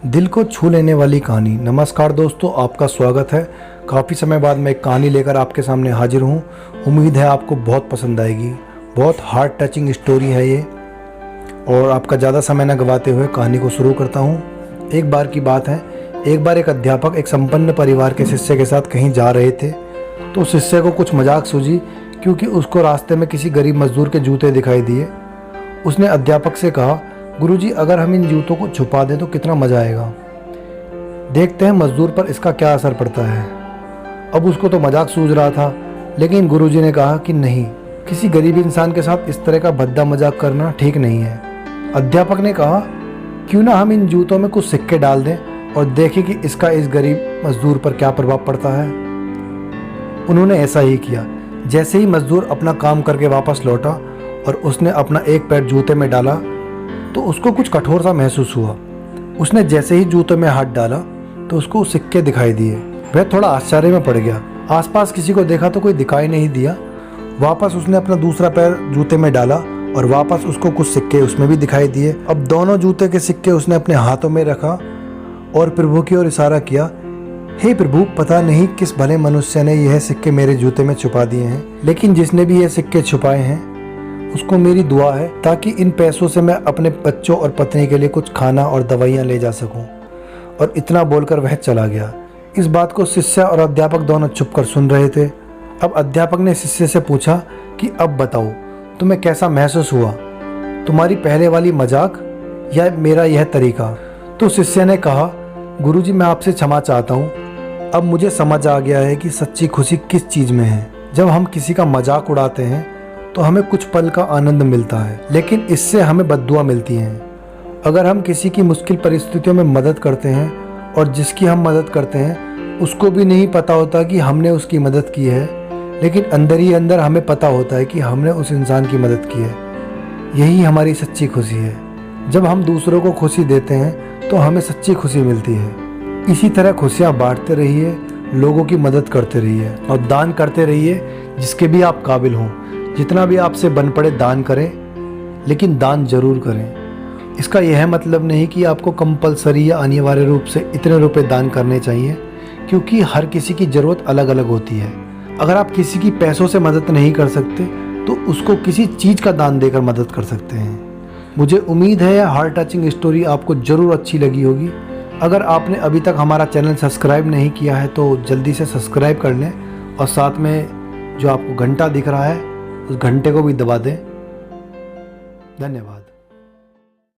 दिल को छू लेने वाली कहानी। नमस्कार दोस्तों, आपका स्वागत है। काफ़ी समय बाद मैं एक कहानी लेकर आपके सामने हाजिर हूँ। उम्मीद है आपको बहुत पसंद आएगी। बहुत हार्ट टचिंग स्टोरी है ये, और आपका ज़्यादा समय न गवाते हुए कहानी को शुरू करता हूँ। एक बार की बात है, एक बार एक अध्यापक एक संपन्न परिवार के शिष्य के साथ कहीं जा रहे थे। तो शिष्य को कुछ मजाक सूझी, क्योंकि उसको रास्ते में किसी गरीब मजदूर के जूते दिखाई दिए। उसने अध्यापक से कहा, गुरुजी, अगर हम इन जूतों को छुपा दें तो कितना मज़ा आएगा। देखते हैं मजदूर पर इसका क्या असर पड़ता है। अब उसको तो मजाक सूझ रहा था, लेकिन गुरुजी ने कहा कि नहीं, किसी गरीब इंसान के साथ इस तरह का भद्दा मजाक करना ठीक नहीं है। अध्यापक ने कहा, क्यों ना हम इन जूतों में कुछ सिक्के डाल दें और देखें कि इसका इस गरीब मजदूर पर क्या प्रभाव पड़ता है। उन्होंने ऐसा ही किया। जैसे ही मजदूर अपना काम करके वापस लौटा और उसने अपना एक पैर जूते में डाला तो उसको कुछ कठोर सा महसूस हुआ। उसने जैसे ही जूते में हाथ डाला तो उसको सिक्के दिखाई दिए। वह थोड़ा आश्चर्य में पड़ गया। आसपास किसी को देखा तो कोई दिखाई नहीं दिया। वापस उसने अपना दूसरा पैर जूते में डाला और वापस उसको कुछ सिक्के उसमें भी दिखाई दिए। अब दोनों जूते के सिक्के उसने अपने हाथों में रखा और प्रभु की ओर इशारा किया, हे प्रभु, पता नहीं किस भले मनुष्य ने यह सिक्के मेरे जूते में छुपा दिए हैं, लेकिन जिसने भी यह सिक्के छुपाए हैं उसको मेरी दुआ है, ताकि इन पैसों से मैं अपने बच्चों और पत्नी के लिए कुछ खाना और दवाइयाँ ले जा सकूं। और इतना बोलकर वह चला गया। इस बात को शिष्य और अध्यापक दोनों चुपकर सुन रहे थे। अब अध्यापक ने शिष्य से पूछा कि अब बताओ, तुम्हें कैसा महसूस हुआ, तुम्हारी पहले वाली मजाक या मेरा यह तरीका। तो शिष्य ने कहा, गुरुजी, मैं आपसे क्षमा चाहता हूँ। अब मुझे समझ आ गया है कि सच्ची खुशी किस चीज़ में है। जब हम किसी का मजाक उड़ाते हैं तो हमें कुछ पल का आनंद मिलता है, लेकिन इससे हमें बद्दुआ मिलती हैं। अगर हम किसी की मुश्किल परिस्थितियों में मदद करते हैं और जिसकी हम मदद करते हैं उसको भी नहीं पता होता कि हमने उसकी मदद की है, लेकिन अंदर ही अंदर हमें पता होता है कि हमने उस इंसान की मदद की है। यही हमारी सच्ची खुशी है। जब हम दूसरों को खुशी देते हैं तो हमें सच्ची खुशी मिलती है। इसी तरह खुशियाँ बांटते रहिए, लोगों की मदद करते रहिए और दान करते रहिए जिसके भी आप काबिल हों। जितना भी आपसे बन पड़े दान करें, लेकिन दान जरूर करें। इसका यह मतलब नहीं कि आपको कंपलसरी या अनिवार्य रूप से इतने रुपए दान करने चाहिए, क्योंकि हर किसी की ज़रूरत अलग अलग होती है। अगर आप किसी की पैसों से मदद नहीं कर सकते तो उसको किसी चीज़ का दान देकर मदद कर सकते हैं। मुझे उम्मीद है यह हार्ट टचिंग स्टोरी आपको ज़रूर अच्छी लगी होगी। अगर आपने अभी तक हमारा चैनल सब्सक्राइब नहीं किया है तो जल्दी से सब्सक्राइब कर लें, और साथ में जो आपको घंटा दिख रहा है उस घंटे को भी दबा दें। धन्यवाद।